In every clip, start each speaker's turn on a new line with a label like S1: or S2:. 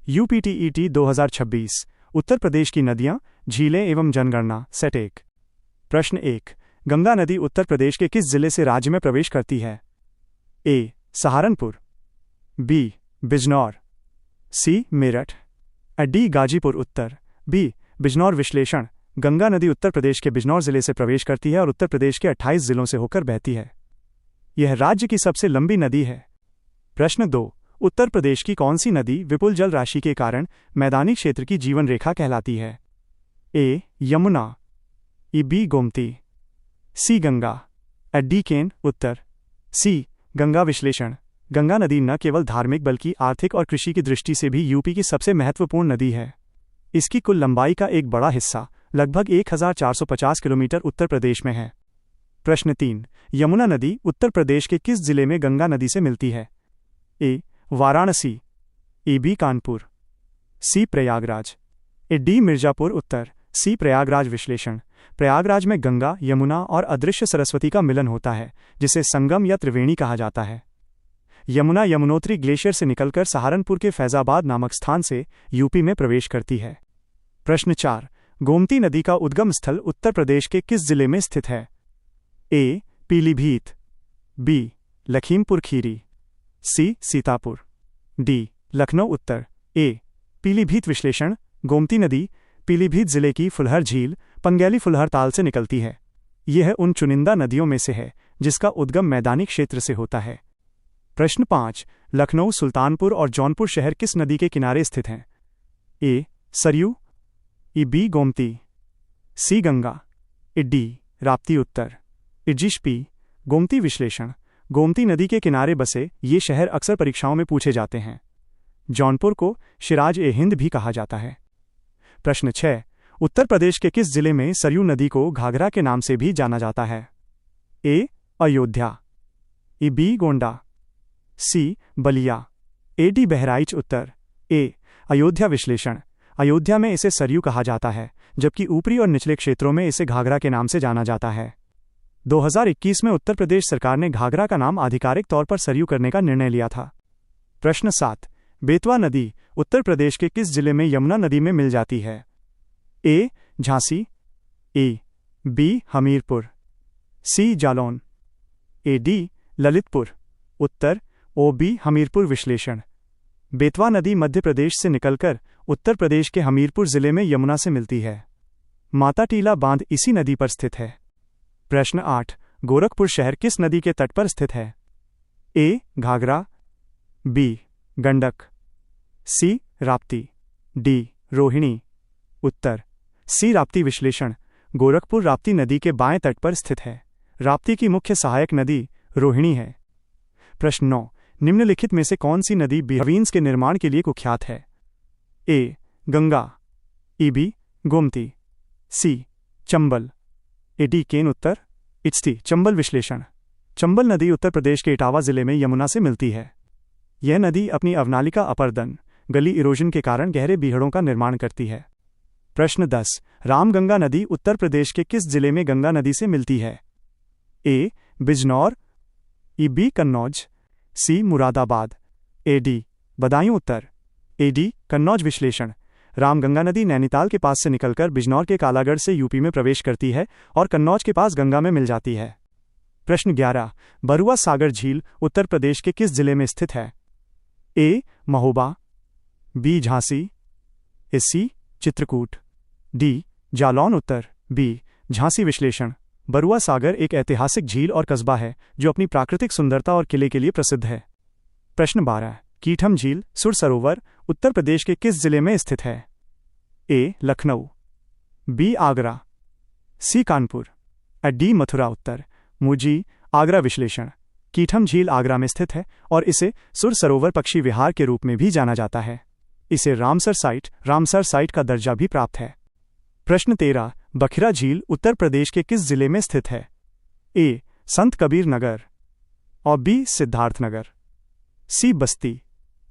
S1: UPTET 2026 Uttar Pradesh की नदियां, झीलें एवं जनगणना सेट 1। प्रश्न 1। गंगा नदी उत्तर प्रदेश के किस जिले से राज्य में प्रवेश करती है? ए. सहारनपुर, बी. बिजनौर, सी. मेरठ, डी. गाजीपुर। उत्तर बी. बिजनौर। विश्लेषण: गंगा नदी उत्तर प्रदेश के बिजनौर जिले से प्रवेश करती है और उत्तर प्रदेश के 28 जिलों से होकर बहती है। यह राज्य की सबसे लंबी नदी है। प्रश्न 2। उत्तर प्रदेश की कौन सी नदी विपुल जल राशि के कारण मैदानी क्षेत्र की जीवन रेखा कहलाती है? ए. यमुना, बी. गोमती, सी. गंगा, डी. केन। उत्तर सी. गंगा। विश्लेषण: गंगा नदी न केवल धार्मिक बल्कि आर्थिक और कृषि की दृष्टि से भी यूपी की सबसे महत्वपूर्ण नदी है। इसकी कुल लंबाई का एक बड़ा हिस्सा लगभग 1450 किलोमीटर उत्तर प्रदेश में है। प्रश्न 3। यमुना नदी उत्तर प्रदेश के किस जिले में गंगा नदी से मिलती है? ए. वाराणसी, बी. कानपुर, सी. प्रयागराज, डी. मिर्जापुर। उत्तर सी. प्रयागराज। विश्लेषण: प्रयागराज में गंगा, यमुना और अदृश्य सरस्वती का मिलन होता है, जिसे संगम या त्रिवेणी कहा जाता है। यमुना यमुनोत्री ग्लेशियर से निकलकर सहारनपुर के फैजाबाद नामक स्थान से यूपी में प्रवेश करती है। प्रश्न 4। गोमती नदी का उद्गम स्थल उत्तर प्रदेश के किस जिले में स्थित है? ए. पीलीभीत, बी. लखीमपुर खीरी, सी. सीतापुर, डी. लखनऊ। उत्तर ए. पीलीभीत। विश्लेषण: गोमती नदी पीलीभीत जिले की फुलहर झील, पंगैली फुलहर ताल से निकलती है। यह उन चुनिंदा नदियों में से है जिसका उद्गम मैदानी क्षेत्र से होता है। प्रश्न 5। लखनऊ, सुल्तानपुर और जौनपुर शहर किस नदी के किनारे स्थित हैं? ए. सरयू, बी. गोमती, सी. गंगा, डी. राप्ती। उत्तर जी. गोमती। विश्लेषण: गोमती नदी के किनारे बसे ये शहर अक्सर परीक्षाओं में पूछे जाते हैं। जौनपुर को शिराज-ए-हिंद भी कहा जाता है। प्रश्न 6। उत्तर प्रदेश के किस जिले में सरयू नदी को घाघरा के नाम से भी जाना जाता है? ए. अयोध्या, बी. गोंडा, सी. बलिया, डी. बहराइच। उत्तर ए. अयोध्या। विश्लेषण: अयोध्या में इसे सरयू कहा जाता है, जबकि ऊपरी और निचले क्षेत्रों में इसे घाघरा के नाम से जाना जाता है। 2021 में उत्तर प्रदेश सरकार ने घाघरा का नाम आधिकारिक तौर पर सरयू करने का निर्णय लिया था। प्रश्न 7। बेतवा नदी उत्तर प्रदेश के किस जिले में यमुना नदी में मिल जाती है? ए. झांसी, बी. हमीरपुर, सी. जालौन, डी. ललितपुर। उत्तर ओ. बी. हमीरपुर। विश्लेषण: बेतवा नदी मध्य प्रदेश से निकलकर उत्तर प्रदेश के हमीरपुर जिले में यमुना से मिलती है। माता टीला बांध इसी नदी पर स्थित है। प्रश्न 8। गोरखपुर शहर किस नदी के तट पर स्थित है? ए. घाघरा, बी. गंडक, सी. राप्ती, डी. रोहिणी। उत्तर सी. राप्ती। विश्लेषण: गोरखपुर राप्ती नदी के बाएं तट पर स्थित है। राप्ती की मुख्य सहायक नदी रोहिणी है। प्रश्न 9। निम्नलिखित में से कौन सी नदी बिहवीन्स के निर्माण के लिए कुख्यात है? ए. गंगा, बी. गोमती, सी. चंबल, डी. केन। उत्तर सी. चंबल। विश्लेषण: चंबल नदी उत्तर प्रदेश के इटावा जिले में यमुना से मिलती है। यह नदी अपनी अवनालिका अपर्दन गली इरोजन के कारण गहरे बीहड़ों का निर्माण करती है। प्रश्न 10। रामगंगा नदी उत्तर प्रदेश के किस जिले में गंगा नदी से मिलती है? ए. बिजनौर, बी. कन्नौज, सी. मुरादाबाद, डी. बदायूं। उत्तर डी. कन्नौज। विश्लेषण: रामगंगा नदी नैनीताल के पास से निकलकर बिजनौर के कालागढ़ से यूपी में प्रवेश करती है और कन्नौज के पास गंगा में मिल जाती है। प्रश्न 11। बरुआ सागर झील उत्तर प्रदेश के किस जिले में स्थित है? ए. महोबा, बी. झांसी, सी. चित्रकूट, डी. जालौन। उत्तर बी. झांसी। विश्लेषण: बरुआ सागर एक ऐतिहासिक झील और कस्बा है जो अपनी प्राकृतिक सुंदरता और किले के लिए प्रसिद्ध है। प्रश्न 12। कीठम झील सुर सरोवर उत्तर प्रदेश के किस जिले में स्थित है? ए. लखनऊ, बी. आगरा, सी. कानपुर, डी. मथुरा। उत्तर मुजी, आगरा। विश्लेषण: कीठम झील आगरा में स्थित है और इसे सुर सरोवर पक्षी विहार के रूप में भी जाना जाता है। इसे रामसर साइट का दर्जा भी प्राप्त है। प्रश्न 13। बखिरा झील उत्तर प्रदेश के किस जिले में स्थित है? ए. संत कबीर नगर, और बी. सिद्धार्थनगर, सी. बस्ती,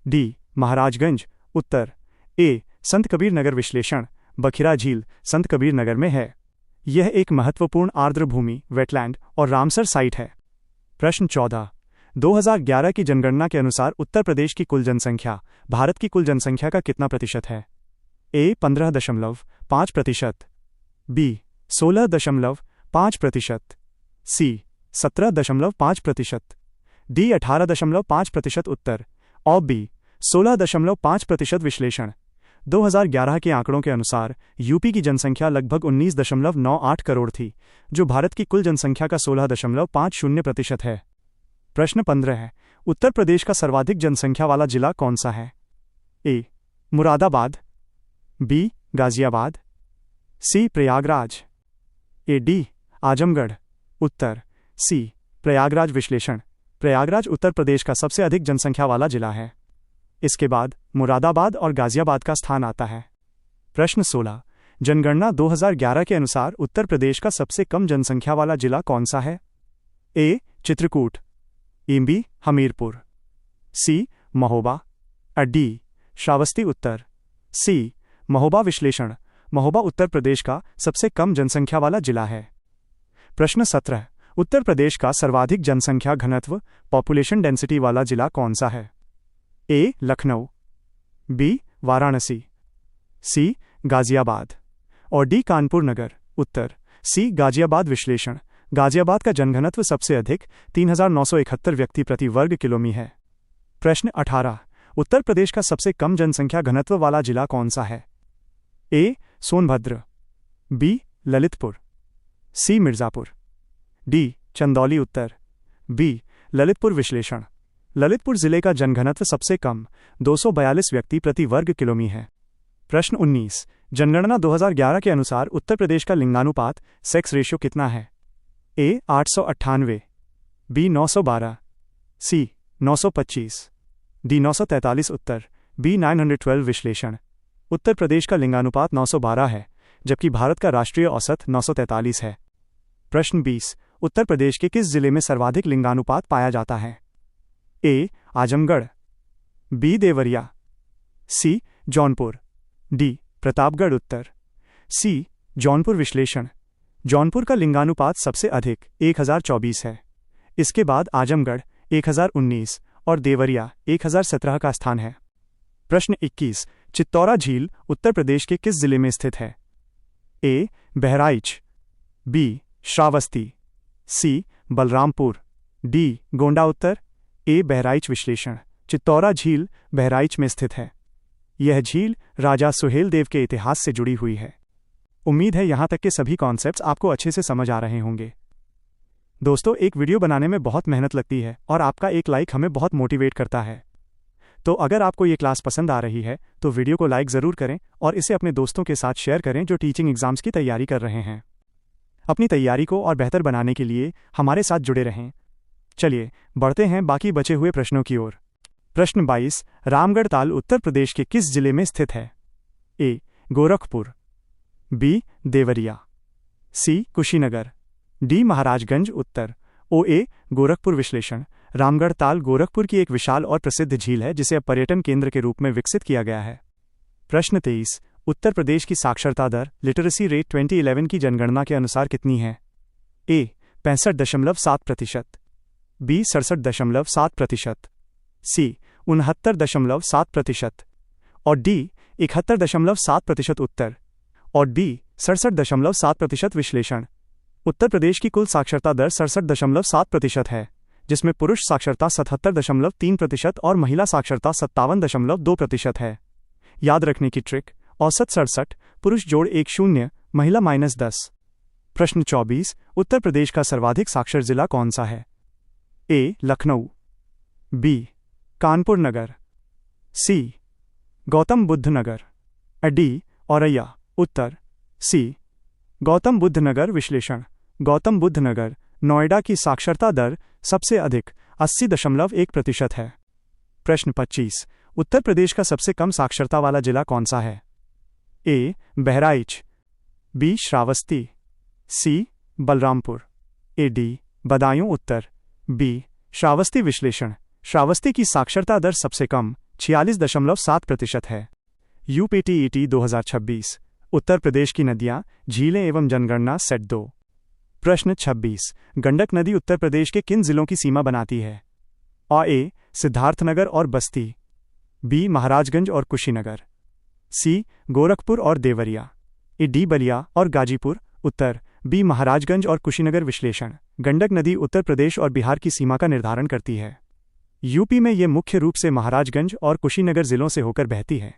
S1: डी. महाराजगंज। उत्तर ए. संत कबीर नगर। विश्लेषण: बखिरा झील संत कबीर नगर में है। यह एक महत्वपूर्ण आर्द्र भूमि, वेटलैंड और रामसर साइट है। प्रश्न 14। 2011 की जनगणना के अनुसार उत्तर प्रदेश की कुल जनसंख्या भारत की कुल जनसंख्या का कितना प्रतिशत है? ए 15.5%, बी 16.5%, सी 17.5%, डी 18.5%। उत्तर और बी 16.5%। विश्लेषण 2011 के आंकड़ों के अनुसार यूपी की जनसंख्या लगभग 19.98 करोड़ थी, जो भारत की कुल जनसंख्या का 16.50% है। प्रश्न 15 है, उत्तर प्रदेश का सर्वाधिक जनसंख्या वाला जिला कौन सा है? A Moradabad, B Ghaziabad, C Prayagraj, ए डी आजमगढ़। उत्तर सी प्रयागराज। विश्लेषण प्रयागराज उत्तर प्रदेश का सबसे अधिक जनसंख्या वाला जिला है। इसके बाद मुरादाबाद और गाजियाबाद का स्थान आता है। प्रश्न 16, जनगणना 2011 के अनुसार उत्तर प्रदेश का सबसे कम जनसंख्या वाला जिला कौन सा है? ए चित्रकूट, बी हमीरपुर, सी महोबा, डी श्रावस्ती। उत्तर सी महोबा। विश्लेषण महोबा उत्तर प्रदेश का सबसे कम जनसंख्या वाला जिला है। प्रश्न 17, उत्तर प्रदेश का सर्वाधिक जनसंख्या घनत्व पॉपुलेशन डेंसिटी वाला जिला कौन सा है? ए लखनऊ, बी वाराणसी, सी गाजियाबाद और डी कानपुर नगर। उत्तर सी गाजियाबाद। विश्लेषण गाजियाबाद का जनघनत्व सबसे अधिक 3,971 व्यक्ति प्रति वर्ग किलोमीटर है। प्रश्न 18, उत्तर प्रदेश का सबसे कम जनसंख्या घनत्व वाला जिला कौन सा है? ए सोनभद्र, बी ललितपुर, सी मिर्जापुर, डी चंदौली। उत्तर बी ललितपुर। विश्लेषण ललितपुर जिले का जनघनत्व सबसे कम 242 व्यक्ति प्रति वर्ग किलोमीटर है। प्रश्न 19, जनगणना 2011 के अनुसार उत्तर प्रदेश का लिंगानुपात सेक्स रेशियो कितना है? ए 898, बी 912, सी 925, डी 943। उत्तर बी 912। विश्लेषण उत्तर प्रदेश का लिंगानुपात 912 है, जबकि भारत का राष्ट्रीय औसत 943 है। प्रश्न 20, उत्तर प्रदेश के किस जिले में सर्वाधिक लिंगानुपात पाया जाता है? ए आजमगढ़, बी देवरिया, सी जौनपुर, डी प्रतापगढ़। उत्तर सी जौनपुर। विश्लेषण जौनपुर का लिंगानुपात सबसे अधिक 1024 है। इसके बाद आजमगढ़ 1019 और देवरिया 1017 का स्थान है। प्रश्न 21, चित्तौरा झील उत्तर प्रदेश के किस जिले में स्थित है? A Bahraich, B Shravasti, C Balrampur, D Gonda. उत्तर ए बहराइच। विश्लेषण चित्तौरा झील बहराइच में स्थित है। यह झील राजा सुहेल देव के इतिहास से जुड़ी हुई है। उम्मीद है यहाँ तक के सभी कॉन्सेप्ट्स आपको अच्छे से समझ आ रहे होंगे। दोस्तों, एक वीडियो बनाने में बहुत मेहनत लगती है और आपका एक लाइक हमें बहुत मोटिवेट करता है। तो अगर आपको ये क्लास पसंद आ रही है तो वीडियो को लाइक ज़रूर करें और इसे अपने दोस्तों के साथ शेयर करें जो टीचिंग एग्जाम्स की तैयारी कर रहे हैं। अपनी तैयारी को और बेहतर बनाने के लिए हमारे साथ जुड़े रहें। चलिए बढ़ते हैं बाकी बचे हुए प्रश्नों की ओर। प्रश्न 22, रामगढ़ ताल उत्तर प्रदेश के किस जिले में स्थित है? ए गोरखपुर, बी देवरिया, सी कुशीनगर, डी महाराजगंज। उत्तर ओ ए गोरखपुर। विश्लेषण रामगढ़ ताल गोरखपुर की एक विशाल और प्रसिद्ध झील है जिसे अब पर्यटन केंद्र के रूप में विकसित किया गया है। प्रश्न 23, उत्तर प्रदेश की साक्षरता दर लिटरेसी रेट 2011 की जनगणना के अनुसार कितनी है? ए 65.7%, बी 67.7%, सी 69.7% और डी 71.7%। उत्तर और डी 67.7%। विश्लेषण उत्तर प्रदेश की कुल साक्षरता दर 67.7% है, जिसमें पुरुष साक्षरता 77.3% और महिला साक्षरता 57.2% है। याद रखने की ट्रिक, औसत 67, पुरुष जोड़ 10, महिला -10। प्रश्न 24, उत्तर प्रदेश का सर्वाधिक साक्षर जिला कौन सा है? ए लखनऊ, बी कानपुर नगर, सी गौतम बुद्ध नगर, डी औरैया। उत्तर सी गौतम बुद्ध नगर। विश्लेषण गौतम बुद्ध नगर नोएडा की साक्षरता दर सबसे अधिक 80.1% है। प्रश्न 25, उत्तर प्रदेश का सबसे कम साक्षरता वाला जिला कौन सा है? A Bahraich, B Shravasti, C Balrampur, ए डी बदायूं। उत्तर बी श्रावस्ती। विश्लेषण श्रावस्ती की साक्षरता दर सबसे कम 46.7% है। यूपीटीईटी 2026 उत्तर प्रदेश की नदियां, झीलें एवं जनगणना सेट 2। प्रश्न 26, गंडक नदी उत्तर प्रदेश के किन जिलों की सीमा बनाती है? ए सिद्धार्थनगर और बस्ती, बी महाराजगंज और कुशीनगर, सी गोरखपुर और देवरिया, डी बलिया और गाजीपुर। उत्तर बी महाराजगंज और कुशीनगर। विश्लेषण: गंडक नदी उत्तर प्रदेश और बिहार की सीमा का निर्धारण करती है। यूपी में ये मुख्य रूप से महाराजगंज और कुशीनगर जिलों से होकर बहती है।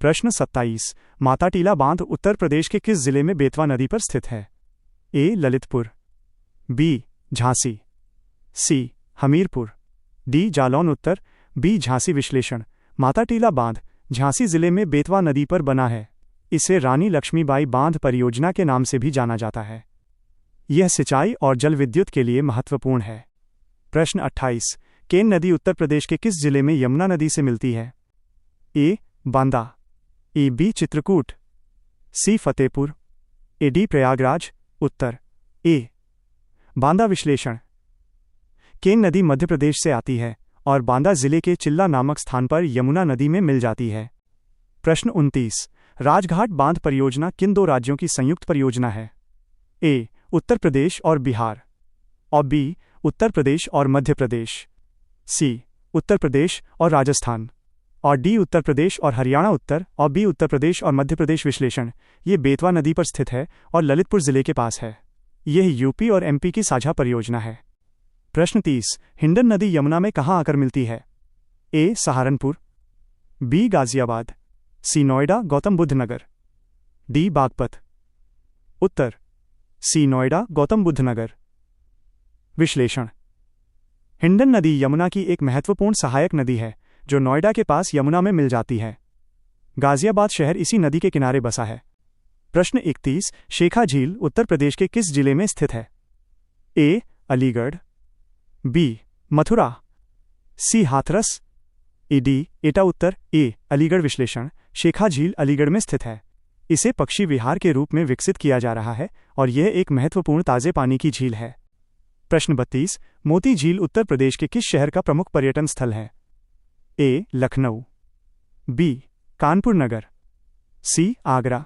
S1: प्रश्न 27। माताटीला बांध उत्तर प्रदेश के किस जिले में बेतवा नदी पर स्थित है? ए ललितपुर, बी झांसी, सी हमीरपुर, डी जालौन। उत्तर बी झांसी। विश्लेषण: माताटीला बांध झांसी जिले में बेतवा नदी पर बना है। इसे रानी लक्ष्मीबाई बांध परियोजना के नाम से भी जाना जाता है। यह सिंचाई और जल विद्युत के लिए महत्वपूर्ण है। प्रश्न 28। केन नदी उत्तर प्रदेश के किस जिले में यमुना नदी से मिलती है? ए बांदा, ए बी चित्रकूट, सी फतेहपुर, ए डी प्रयागराज। उत्तर ए बांदा। विश्लेषण: केन नदी मध्य प्रदेश से आती है और बांदा जिले के चिल्ला नामक स्थान पर यमुना नदी में मिल जाती है। प्रश्न 29। राजघाट बांध परियोजना किन दो राज्यों की संयुक्त परियोजना है? ए उत्तर प्रदेश और बिहार, और बी उत्तर प्रदेश और मध्य प्रदेश, सी उत्तर प्रदेश और राजस्थान, और डी उत्तर प्रदेश और हरियाणा। उत्तर और बी उत्तर प्रदेश और मध्य प्रदेश। विश्लेषण: ये बेतवा नदी पर स्थित है और ललितपुर जिले के पास है। यह यूपी और एमपी की साझा परियोजना है। प्रश्न 30। हिंडन नदी यमुना में कहाँ आकर मिलती है? ए सहारनपुर, बी गाजियाबाद, सी नोएडा गौतम बुद्ध नगर, डी बागपत। उत्तर सी नोएडा गौतम बुद्ध नगर। विश्लेषण: हिंडन नदी यमुना की एक महत्वपूर्ण सहायक नदी है जो नोएडा के पास यमुना में मिल जाती है। गाजियाबाद शहर इसी नदी के किनारे बसा है। प्रश्न 31। शेखा झील उत्तर प्रदेश के किस जिले में स्थित है? ए अलीगढ़, बी मथुरा, सी हाथरस, डी एटा। उत्तर ए अलीगढ़। विश्लेषण: शेखा झील अलीगढ़ में स्थित है। इसे पक्षी विहार के रूप में विकसित किया जा रहा है और यह एक महत्वपूर्ण ताजे पानी की झील है। प्रश्न 32। मोती झील उत्तर प्रदेश के किस शहर का प्रमुख पर्यटन स्थल है? ए लखनऊ, बी कानपुर नगर, सी आगरा,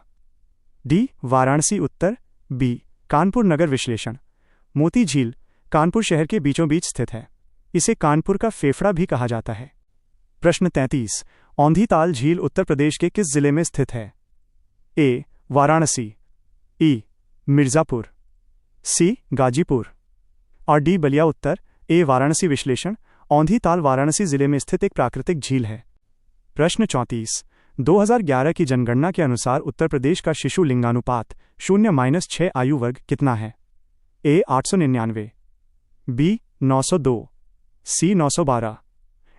S1: डी वाराणसी। उत्तर बी कानपुर नगर। विश्लेषण: मोती झील कानपुर शहर के बीचों बीच स्थित है। इसे कानपुर का फेफड़ा भी कहा जाता है। प्रश्न 33। औंधीताल झील उत्तर प्रदेश के किस जिले में स्थित है? ए वाराणसी, ई मिर्जापुर, सी गाजीपुर, और डी बलिया। उत्तर ए वाराणसी। विश्लेषण: औंधीताल वाराणसी जिले में स्थित एक प्राकृतिक झील है। प्रश्न 34। 2011 की जनगणना के अनुसार उत्तर प्रदेश का शिशु लिंगानुपात 0-6 आयु वर्ग कितना है? ए 899, बी 902, सी 912,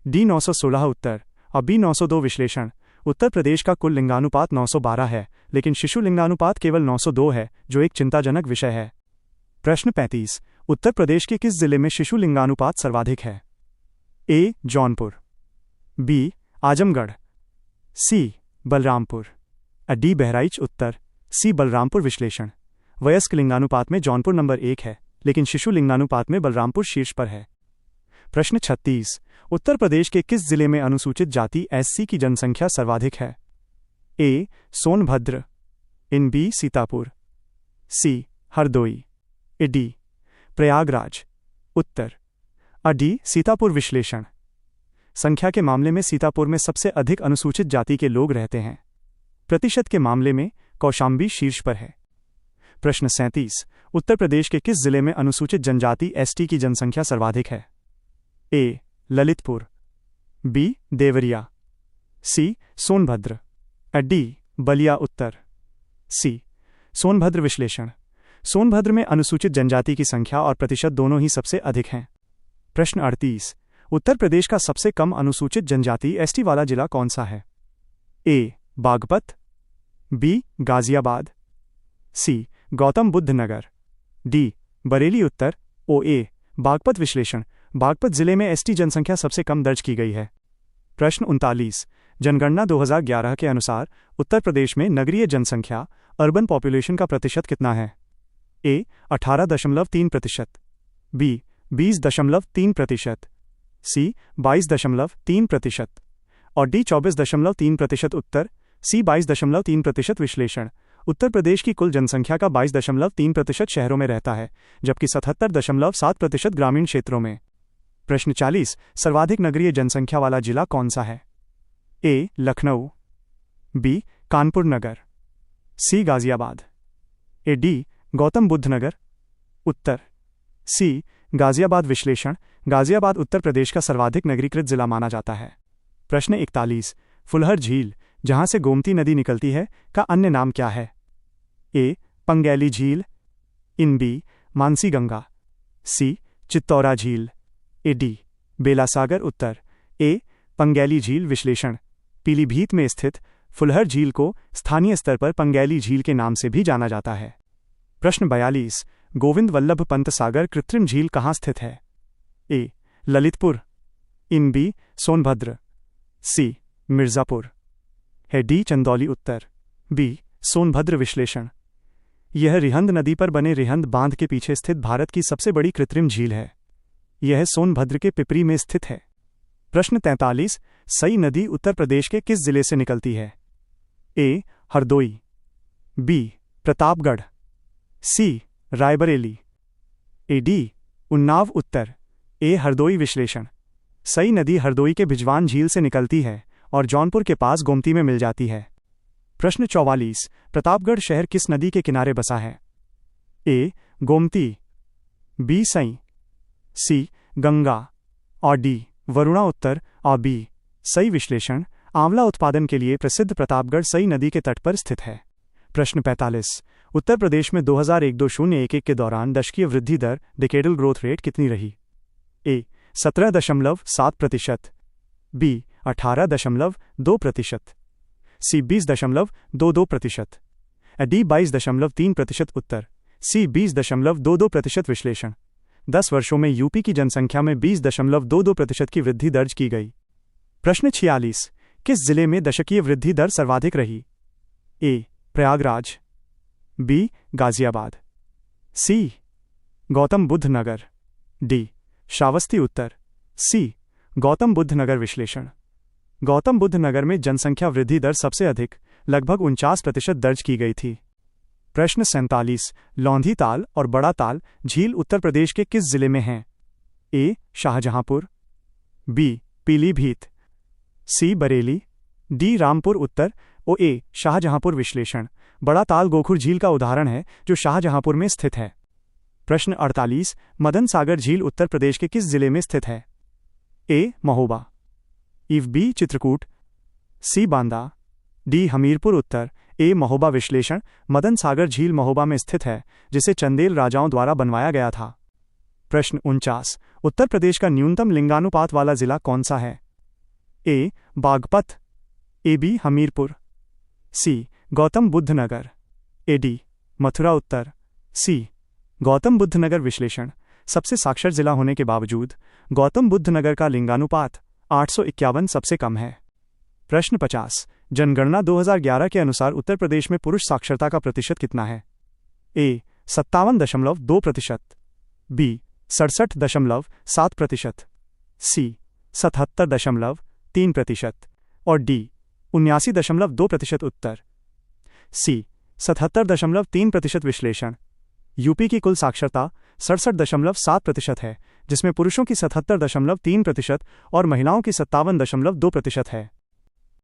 S1: डी 916। उत्तर और बी 902। विश्लेषण: उत्तर प्रदेश का कुल लिंगानुपात 912 है, लेकिन शिशु लिंगानुपात केवल 902 है, जो एक चिंताजनक विषय है। प्रश्न 35। उत्तर प्रदेश के किस जिले में शिशु लिंगानुपात सर्वाधिक है? ए जौनपुर, बी आजमगढ़, सी बलरामपुर, डी बहराइच। उत्तर सी बलरामपुर। विश्लेषण: वयस्क लिंगानुपात में जौनपुर नंबर 1 है, लेकिन शिशु लिंगानुपात में बलरामपुर शीर्ष पर है। प्रश्न 36। उत्तर प्रदेश के किस जिले में अनुसूचित जाति एससी की जनसंख्या सर्वाधिक है? ए Sonbhadra, in B Sitapur, C Hardoi, D Prayagraj. Uttar D Sitapur. विश्लेषण: संख्या के मामले में सीतापुर में सबसे अधिक अनुसूचित जाति के लोग रहते हैं। प्रतिशत के मामले में कौशाम्बी शीर्ष पर है। प्रश्न 37। उत्तर प्रदेश के किस जिले में अनुसूचित जनजाति एसटी की जनसंख्या सर्वाधिक है? ए ललितपुर, बी देवरिया, सी सोनभद्र, डी बलिया। उत्तर सी सोनभद्र। विश्लेषण: सोनभद्र में अनुसूचित जनजाति की संख्या और प्रतिशत दोनों ही सबसे अधिक हैं। प्रश्न 38। उत्तर प्रदेश का सबसे कम अनुसूचित जनजाति एसटी वाला जिला कौन सा है? ए बागपत, बी गाजियाबाद, सी गौतम बुद्ध नगर, डी बरेली। उत्तर ओ ए बागपत। विश्लेषण: बागपत जिले में एसटी जनसंख्या सबसे कम दर्ज की गई है। प्रश्न 39। जनगणना 2011 के अनुसार उत्तर प्रदेश में नगरीय जनसंख्या अर्बन पॉपुलेशन का प्रतिशत कितना है? ए 18.3%, बी 20.3%, सी 22.3% और डी 24.3%। उत्तर सी 22.3%। विश्लेषण: उत्तर प्रदेश की कुल जनसंख्या का 22.3% शहरों में रहता है, जबकि 77.7% ग्रामीण क्षेत्रों में। प्रश्न 40 सर्वाधिक नगरीय जनसंख्या वाला जिला कौन सा है? ए. लखनऊ, बी. कानपुर नगर, सी. गाजियाबाद, ए. डी. गौतम बुद्ध नगर। उत्तर सी. गाजियाबाद। विश्लेषण: गाजियाबाद उत्तर प्रदेश का सर्वाधिक नगरीकृत जिला माना जाता है। प्रश्न 41 फुलहर झील, जहां से गोमती नदी निकलती है, का अन्य नाम क्या है? ए. पंगैली झील, इन बी. मानसी गंगा, सी. चित्तौरा झील, ए. डी. बेलासागर। उत्तर ए. पंगैली झील। विश्लेषण: पीलीभीत में स्थित फुलहर झील को स्थानीय स्तर पर पंगैली झील के नाम से भी जाना जाता है। प्रश्न 42 गोविंद वल्लभ पंत सागर कृत्रिम झील कहाँ स्थित है? ए. Lalitpur, in B. सोनभद्र, सी. मिर्जापुर, है डी. चंदौली। उत्तर बी. सोनभद्र। विश्लेषण: यह रिहंद नदी पर बने रिहंद बांध के पीछे स्थित भारत की सबसे बड़ी कृत्रिम झील है। यह सोनभद्र के पिपरी में स्थित है। प्रश्न 43 सई नदी उत्तर प्रदेश के किस जिले से निकलती है? ए. हरदोई, बी. प्रतापगढ़, सी. रायबरेली, ए. डी. उन्नाव। उत्तर ए. हरदोई। विश्लेषण: सई नदी हरदोई के भिजवान झील से निकलती है और जौनपुर के पास गोमती में मिल जाती है। प्रश्न 44 प्रतापगढ़ शहर किस नदी के किनारे बसा है? ए. गोमती, बी. सई, सी. गंगा और डी. वरुणा। उत्तर और बी. सई। विश्लेषण: आंवला उत्पादन के लिए प्रसिद्ध प्रतापगढ़ सई नदी के तट पर स्थित है। प्रश्न 45 उत्तर प्रदेश में 2001-2011 के दौरान दशकीय वृद्धि दर डिकेडल ग्रोथ रेट कितनी रही? ए. 17.7%, बी. 18.2%, सी. 20.22%, डी. 22.3%। उत्तर सी. 20.22%। विश्लेषण: 10 वर्षों में यूपी की जनसंख्या में 20.22% की वृद्धि दर्ज की गई। प्रश्न 46 किस जिले में दशकीय वृद्धि दर सर्वाधिक रही? ए. प्रयागराज, बी. गाजियाबाद, सी. गौतम बुद्ध नगर, डी. श्रावस्ती। उत्तर सी. गौतम बुद्ध नगर। विश्लेषण: गौतम बुद्ध नगर में जनसंख्या वृद्धि दर सबसे अधिक लगभग 49% दर्ज की गई थी। प्रश्न 47 लौंधी ताल और बड़ा ताल झील उत्तर प्रदेश के किस जिले में हैं? ए. शाहजहांपुर, बी. पीलीभीत, सी. बरेली, डी. रामपुर। उत्तर ओ. ए. शाहजहांपुर। विश्लेषण: बड़ा ताल गोखुर झील का उदाहरण है जो शाहजहांपुर में स्थित है। प्रश्न 48 मदन सागर झील उत्तर प्रदेश के किस जिले में स्थित है? ए. महोबा, इव बी. चित्रकूट, सी. बांदा, डी. हमीरपुर। उत्तर ए. महोबा। विश्लेषण: मदन सागर झील महोबा में स्थित है जिसे चंदेल राजाओं द्वारा बनवाया गया था। प्रश्न 49 उत्तर प्रदेश का न्यूनतम लिंगानुपात वाला जिला कौन सा है? ए. बागपत, ए. बी. हमीरपुर, सी. गौतम बुद्ध नगर, ए. डी. मथुरा। उत्तर सी. गौतम बुद्ध नगर। विश्लेषण: सबसे साक्षर जिला होने के बावजूद गौतम बुद्ध नगर का लिंगानुपात 851 सबसे कम है। प्रश्न 50 जनगणना 2011 के अनुसार उत्तर प्रदेश में पुरुष साक्षरता का प्रतिशत कितना है? ए. 57.2%, बी. 67.7%, सी. 77.3% और डी. 79.2%। उत्तर सी. 77.3%। विश्लेषण: यूपी की कुल साक्षरता 67.7% है जिसमें पुरुषों की 77.3% और महिलाओं की 57.2% है।